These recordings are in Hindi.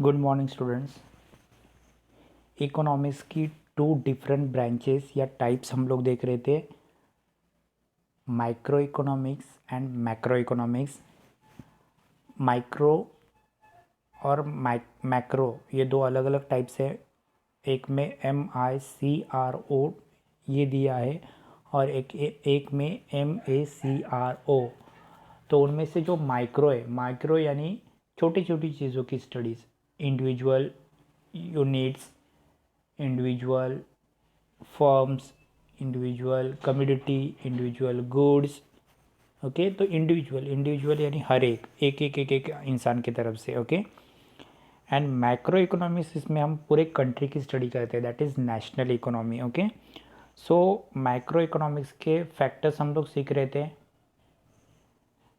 Good morning students. इकोनॉमिक्स की टू डिफरेंट ब्रांचेस या टाइप्स हम लोग देख रहे थे, micro economics and macro economics. Micro और मैक्रो ये दो अलग अलग टाइप्स है। एक में MICRO ये दिया है और एक में MACRO। तो उनमें से जो माइक्रो है, माइक्रो यानी छोटी छोटी चीज़ों की studies, individual units, individual firms, individual community, individual goods. Okay, तो इंडिविजुअल इंडिविजुअल यानी हर एक एक एक एक एक इंसान की तरफ से। ओके, एंड मैक्रो इकोनॉमिक्स, इसमें हम पूरे कंट्री की स्टडी करते हैं, that is national economy. Okay, so macro economics के फैक्टर्स हम लोग सीख रहे थे।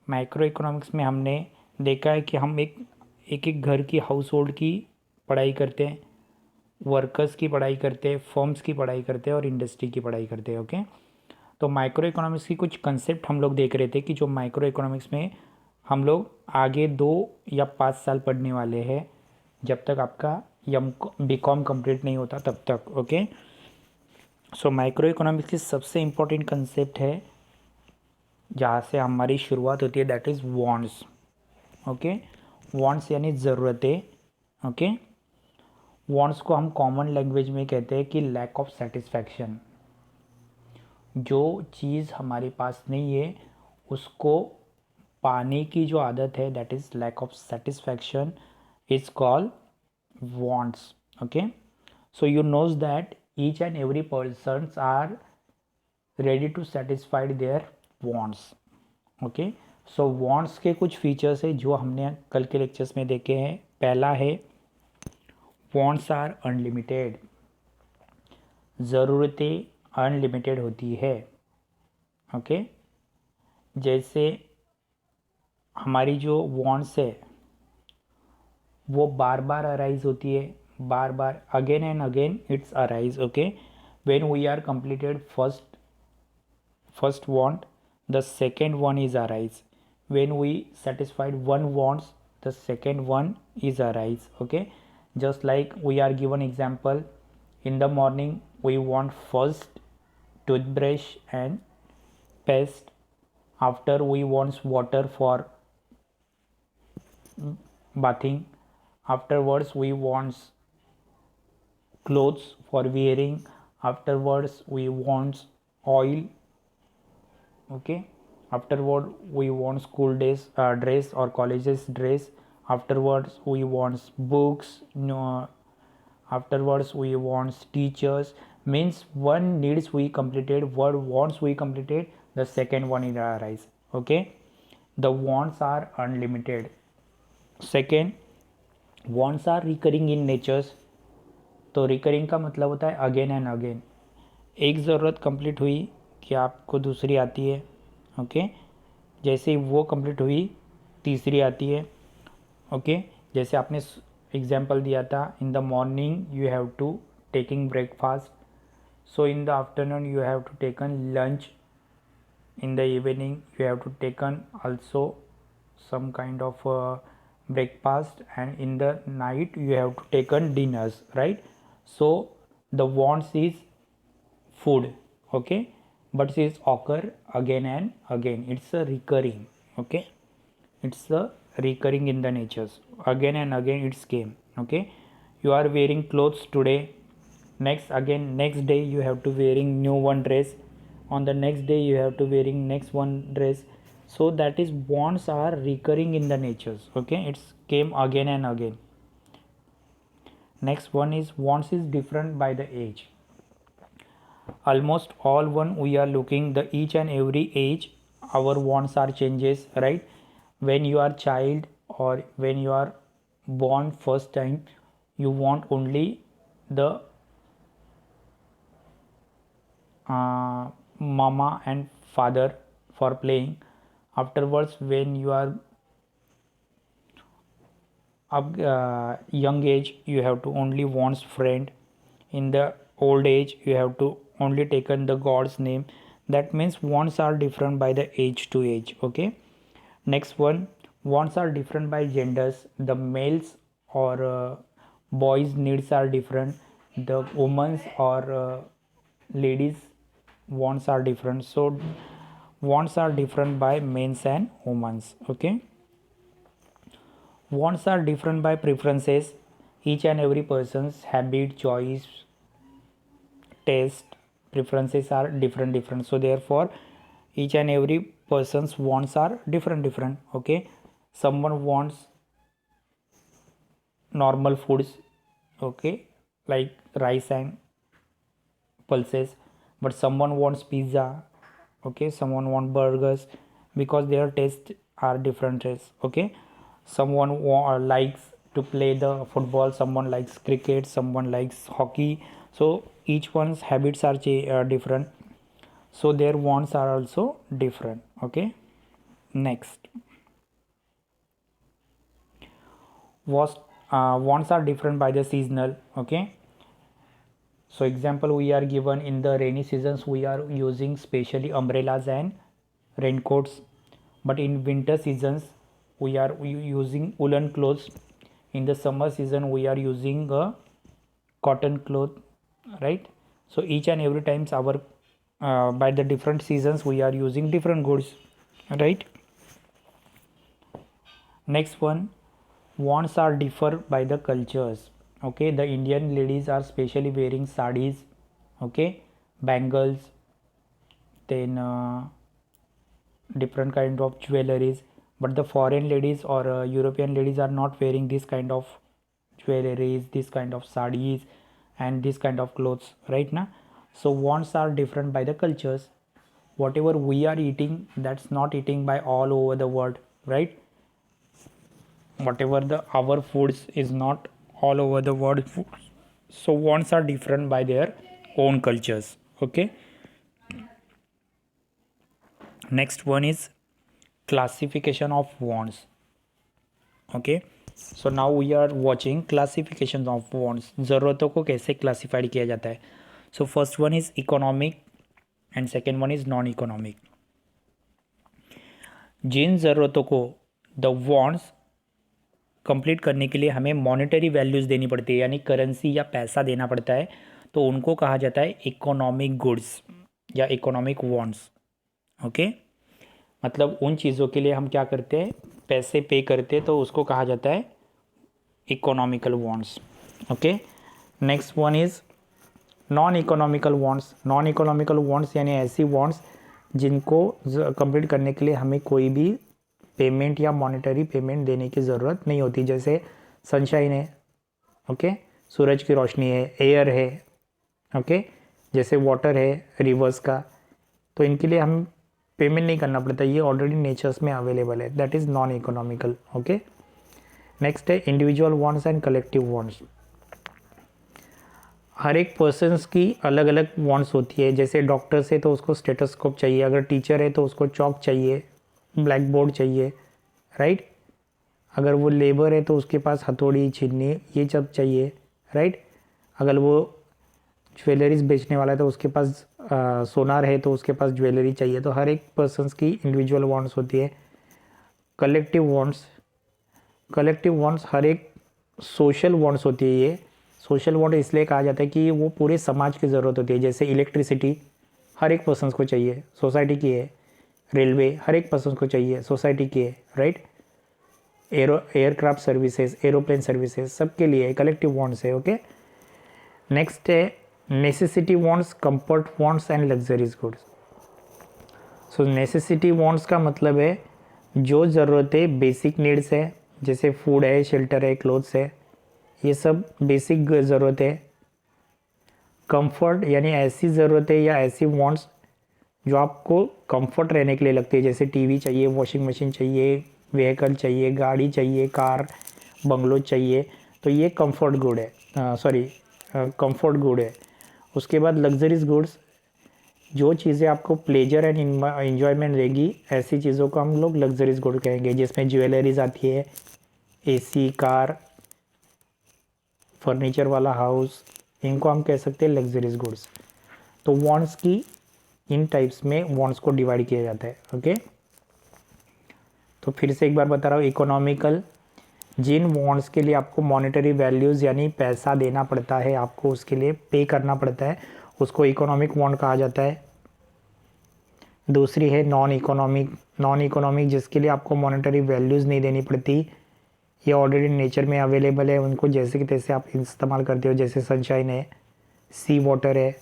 मैक्रो इकोनॉमिक्स में हमने देखा है कि हम एक एक घर की हाउस होल्ड की पढ़ाई करते हैं, वर्कर्स की पढ़ाई करते हैं, फर्म्स की पढ़ाई करते हैं और इंडस्ट्री की पढ़ाई करते हैं। ओके, तो माइक्रो इकोनॉमिक्स की कुछ कंसेप्ट हम लोग देख रहे थे कि जो माइक्रो इकोनॉमिक्स में हम लोग आगे 2 या 5 साल पढ़ने वाले हैं, जब तक आपका BCom कंप्लीट नहीं होता तब तक। ओके, सो माइक्रो इकोनॉमिक्स की सबसे इम्पोर्टेंट कंसेप्ट है जहाँ से हमारी शुरुआत होती है, that is wants. Okay, wants यानी ज़रूरतें। ओके, वांट्स को हम कॉमन लैंग्वेज में कहते हैं कि लैक ऑफ सेटिस्फैक्शन। जो चीज़ हमारे पास नहीं है उसको पाने की जो आदत है, that is lack of satisfaction, is called wants. Okay, so you knows that each and every persons are ready to satisfied their wants. Okay, so wants के कुछ फीचर्स है जो हमने कल के लेक्चर्स में देखे हैं। पहला है वांट्स आर अनलिमिटेड, ज़रूरतें अनलिमिटेड होती है। ओके, जैसे हमारी जो वांट्स है वो बार बार अराइज होती है, बार बार again and again it's arise. Okay, when we are completed first want, the second one is arise. When we satisfied one wants, the second one is arise. Okay, just like we are given example, in the morning we want first toothbrush and paste, after we want water for bathing, afterwards we want clothes for wearing, afterwards we want oil. Okay, afterward we want school days dress or colleges dress, afterwards we want books, no, afterwards we want teachers. Means one needs we completed, what wants we completed, the second one is arise. Okay, the wants are unlimited. Second, wants are recurring in natures. तो रिकरिंग का मतलब होता है अगेन एंड अगेन। एक ज़रूरत कंप्लीट हुई कि आपको दूसरी आती है। ओके, जैसे वो कंप्लीट हुई तीसरी आती है। ओके, जैसे आपने एग्जांपल दिया था, in the morning you have to taking breakfast, so in the afternoon you have to taken lunch, in the evening you have to taken also some kind of breakfast, and in the night you have to taken dinners, right? So the wants is food. Okay, but it occur again and again, it's a recurring. Okay, it's a recurring in the natures, again and again it's came. Okay, you are wearing clothes today, next day you have to wearing new one dress, on the next day you have to wearing next one dress. So that is wants are recurring in the natures. Okay, it's came again and again. Next one is wants is different by the age. Almost all one we are looking the each and every age our wants are changes, right? When you are child or when you are born first time, you want only the mama and father for playing. Afterwards when you are up young age you have to only wants friend, in the old age you have to only taken the god's name. That means wants are different by the age to age. Okay, next one, wants are different by genders. The males or boys needs are different, the women's or ladies wants are different. So wants are different by men's and women's. Okay, wants are different by preferences. Each and every person's habit, choice, taste, preferences are different. So therefore each and every person's wants are different. Okay, someone wants normal foods, okay, like rice and pulses, but someone wants pizza, okay, someone wants burgers, because their taste are different taste. Okay, someone likes to play the football, someone likes cricket, someone likes hockey. So each one's habits are different, so their wants are also different. Okay, next, wants are different by the seasonal. Okay, so example, we are given in the rainy seasons we are using specially umbrellas and raincoats, but in winter seasons we are using woolen clothes. In the summer season we are using a cotton cloth, right? So each and every times our by the different seasons we are using different goods, right? Next one, wants are differ by the cultures. Okay, the Indian ladies are specially wearing sarees, okay, bangles, then different kind of jewelries, but the foreign ladies or European ladies are not wearing this kind of jewelries, this kind of sarees and this kind of clothes, right now. So wants are different by the cultures. Whatever we are eating, that's not eating by all over the world, right? Whatever the our foods is not all over the world foods. So wants are different by their own cultures. Okay, next one is classification of wants. Okay, so now we are watching classification of wants, ज़रूरतों को कैसे क्लासिफाइड किया जाता है. So first one is economic and second one is non economic. जिन ज़रूरतों को द wants कंप्लीट करने के लिए हमें मॉनेटरी वैल्यूज़ देनी पड़ती है, यानी करेंसी या पैसा देना पड़ता है, तो उनको कहा जाता है इकोनॉमिक गुड्स या इकोनॉमिक वॉन्ट्स. ओके, मतलब उन चीज़ों के लिए हम क्या करते हैं, पैसे पे करते हैं, तो उसको कहा जाता है economical wants. Okay, next one is non economical wants. Non economical wants यानी ऐसी वॉन्ट्स जिनको कंप्लीट करने के लिए हमें कोई भी पेमेंट या मॉनेटरी पेमेंट देने की ज़रूरत नहीं होती. जैसे सनशाइन है, ओके, सूरज की रोशनी है, एयर है, ओके, जैसे वाटर है रिवर्स का, तो इनके लिए हम पेमेंट नहीं करना पड़ता, ये ऑलरेडी नेचर्स में अवेलेबल है. That is non economical. Okay, next है individual wants and collective wants. हर एक पर्सन्स की अलग अलग वॉन्ट्स होती है. जैसे डॉक्टर से तो उसको स्टेटोस्कोप चाहिए, अगर टीचर है तो उसको चॉक चाहिए, ब्लैक बोर्ड चाहिए, राइट. अगर वो लेबर है तो उसके पास हथौड़ी, छीनी, ये सब चाहिए, राइट. अगर वो ज्वेलरीज बेचने वाला है तो उसके पास सोनार है तो उसके पास ज्वेलरी चाहिए. तो हर एक पर्सन्स की इंडिविजुअल वॉन्ट्स होती है. कलेक्टिव वॉन्ट्स, कलेक्टिव वॉन्ट्स हर एक सोशल वॉन्ट्स होती है. ये सोशल वॉन्ट इसलिए कहा जाता है कि वो पूरे समाज की ज़रूरत होती है. जैसे इलेक्ट्रिसिटी हर एक पर्सन्स को चाहिए, सोसाइटी की है. रेलवे हर एक पर्सन को चाहिए, सोसाइटी की है, right. Aircraft services, aeroplane services, सबके लिए कलेक्टिव वॉन्ट्स है. ओके, नेक्स्ट है necessity wants, comfort wants and luxuries goods. So necessity wants का मतलब है जो ज़रूरतें बेसिक नीड्स है, जैसे फूड है, शेल्टर है, क्लोथ्स है, ये सब बेसिक ज़रूरत है. कंफर्ट यानी ऐसी ज़रूरतें या ऐसी वॉन्ट्स जो आपको कंफर्ट रहने के लिए लगती है. जैसे टीवी चाहिए, वॉशिंग मशीन चाहिए, व्हीकल चाहिए, गाड़ी चाहिए, कार, बंगलो चाहिए, तो ये कंफर्ट गुड है, कंफर्ट गुड है. उसके बाद लग्जरीज गुड्स, जो चीज़ें आपको प्लेजर एंड इन्जॉयमेंट देगी, ऐसी चीज़ों को हम लोग लग्जरीज गुड कहेंगे. जिसमें ज्वेलरीज आती है, एसी, कार, फर्नीचर वाला हाउस, इनको हम कह सकते हैं लग्जरीज गुड्स. तो वॉन्ट्स की इन टाइप्स में वॉन्ट्स को डिवाइड किया जाता है. ओके, तो फिर से एक बार बता रहा हूँ, इकोनॉमिकल, जिन बॉन्ड्स के लिए आपको मॉनेटरी वैल्यूज़ यानी पैसा देना पड़ता है, आपको उसके लिए पे करना पड़ता है, उसको इकोनॉमिक बॉन्ड कहा जाता है। दूसरी है नॉन इकोनॉमिक जिसके लिए आपको मॉनेटरी वैल्यूज़ नहीं देनी पड़ती, ये ऑलरेडी नेचर में अवेलेबल है, उनको जैसे कि तैसे आप इस्तेमाल करते हो, जैसे सनशाइन है, सी वाटर है,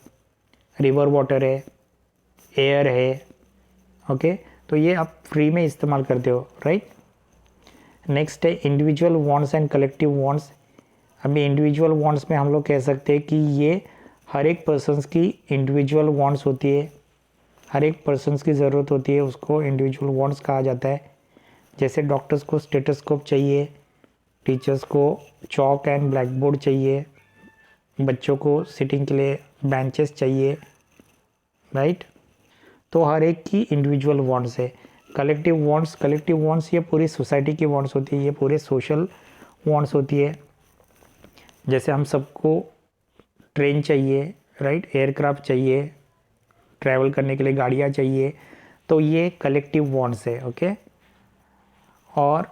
रिवर वाटर है, एयर है, ओके, तो ये आप फ्री में इस्तेमाल करते हो, राइट। नेक्स्ट है individual bonds and collective bonds. अभी इंडिविजुअल बॉन्ड्स में हम लोग कह सकते हैं कि ये हर एक पर्सन्स की इंडिविजुअल बॉन्ड्स होती है, हर एक पर्सन्स की ज़रूरत होती है, उसको इंडिविजुअल बॉन्ड्स कहा जाता है। जैसे डॉक्टर्स को स्टेथोस्कोप चाहिए, टीचर्स को चॉक एंड ब्लैक बोर्ड चाहिए, बच्चों को सिटिंग के लिए बेंचेस चाहिए, राइट। तो हर एक की इंडिविजुअल बॉन्ड्स है। कलेक्टिव बॉन्ड्स ये पूरी सोसाइटी की बॉन्ड्स होती है, ये पूरे सोशल बॉन्ड्स होती है। जैसे हम सबको ट्रेन चाहिए, राइट, एयरक्राफ्ट चाहिए, ट्रैवल करने के लिए गाड़ियाँ चाहिए, तो ये कलेक्टिव बॉन्ड्स है, ओके। और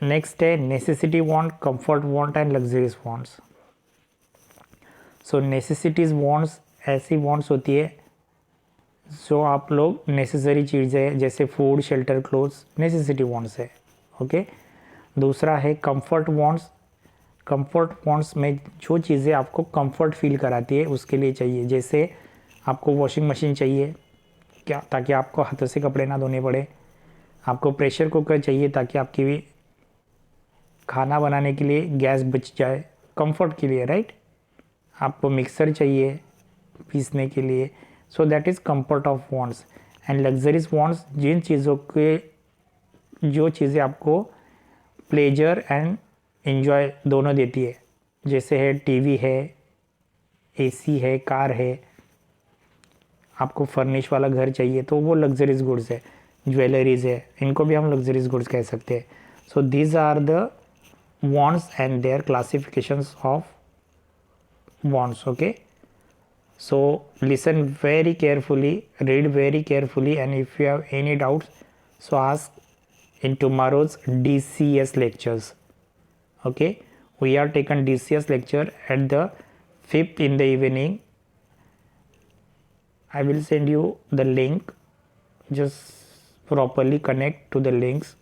नेक्स्ट है necessity bond, comfort bond and luxurious bonds. So necessities bonds ऐसी बॉन्ड्स होती है जो आप लोग नेसेसरी चीज़ें जैसे food, shelter, clothes necessity bonds है, ओके। दूसरा है कंफर्ट बॉन्ड्स। कंफर्ट बॉन्ड्स में जो चीज़ें आपको कंफर्ट फील कराती है उसके लिए चाहिए, जैसे आपको वॉशिंग मशीन चाहिए क्या, ताकि आपको हाथों से कपड़े ना धोने पड़े। आपको प्रेशर कुकर चाहिए ताकि आपकी भी खाना बनाने के लिए गैस बच जाए, कंफर्ट के लिए, राइट। आपको मिक्सर चाहिए पीसने के लिए, so that is comfort of bonds. And luxuries bonds जिन चीज़ों के जो चीज़ें आपको प्लेजर एंड एंजॉय दोनों देती है, जैसे है टीवी है, एसी है, कार है, आपको फर्निश वाला घर चाहिए तो वो लग्जरीज गुड्स है। ज्वेलरीज है, इनको भी हम लग्जरीज गुड्स कह सकते हैं। So these are the bonds and their classifications of bonds, okay. So listen very carefully, read very carefully, and if you have any doubts, so ask in tomorrow's DCS lectures, okay. We are taken DCS lecture at the 5th in the evening. I will send you the link, just properly connect to the links,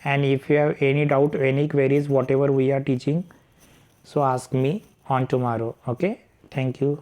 and if you have any doubt, any queries, whatever we are teaching, so ask me on tomorrow, okay. Thank you.